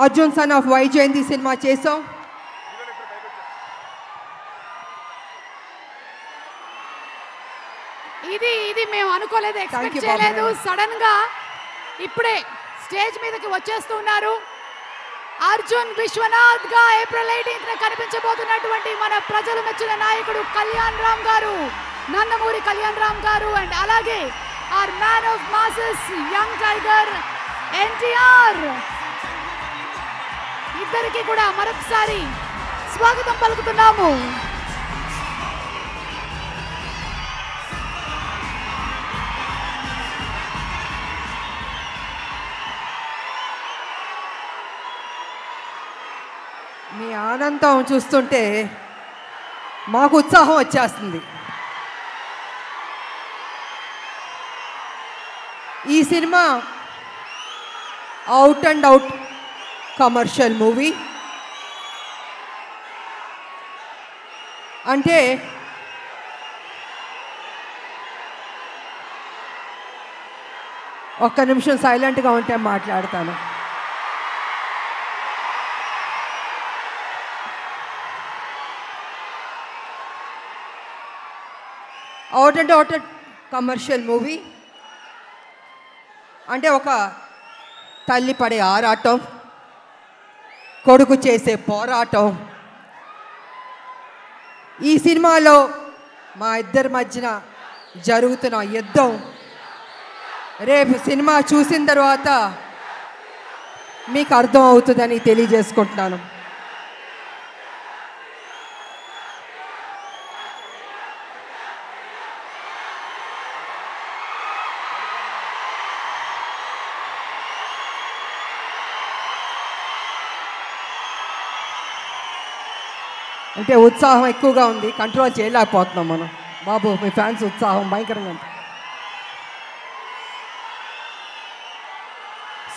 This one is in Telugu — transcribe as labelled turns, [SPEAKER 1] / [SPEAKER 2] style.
[SPEAKER 1] Arjun son of Vyjayanthi cinema చేసాం.
[SPEAKER 2] ఇది మేము అనుకోలేదు, ఎక్స్పెక్ట్ చేయలేదు. సడన్ గా ఇప్పుడే స్టేజ్ మీదకి వచ్చేస్తున్నారు. అర్జున్ విశ్వనాథ్ గా ఏప్రిల్ 18న కనిపించబోతున్నటువంటి మన ప్రజలు మెచ్చిన నాయకుడు కళ్యాణ్ రామ్ గారు, నందమూరి కళ్యాణ్ రామ్ గారు, అండ్ అలాగే our man of masses young tiger NTR. ఇద్దరికి కూడా మరొకసారి స్వాగతం పలుకుతున్నాము.
[SPEAKER 1] మీ ఆనందం చూస్తుంటే మాకు ఉత్సాహం వచ్చేస్తుంది. ఈ cinema out and out commercial movie. అంటే ఒక్క నిమిషం సైలెంట్గా ఉంటే మాట్లాడతాను. Out and out commercial movie అంటే ఒక తల్లి పడే ఆరాటం, కొడుకు చేసే పోరాటం. ఈ సినిమాలో మా ఇద్దరి మధ్యన జరుగుతున్న యుద్ధం రేపు సినిమా చూసిన తర్వాత మీకు అర్థం అవుతుందని తెలియజేసుకుంటున్నాను. అంటే ఉత్సాహం ఎక్కువగా ఉంది, కంట్రోల్ చేయలేకపోతున్నాం మనం. బాబు మీ ఫ్యాన్స్ ఉత్సాహం భయంకరంగా ఉంది.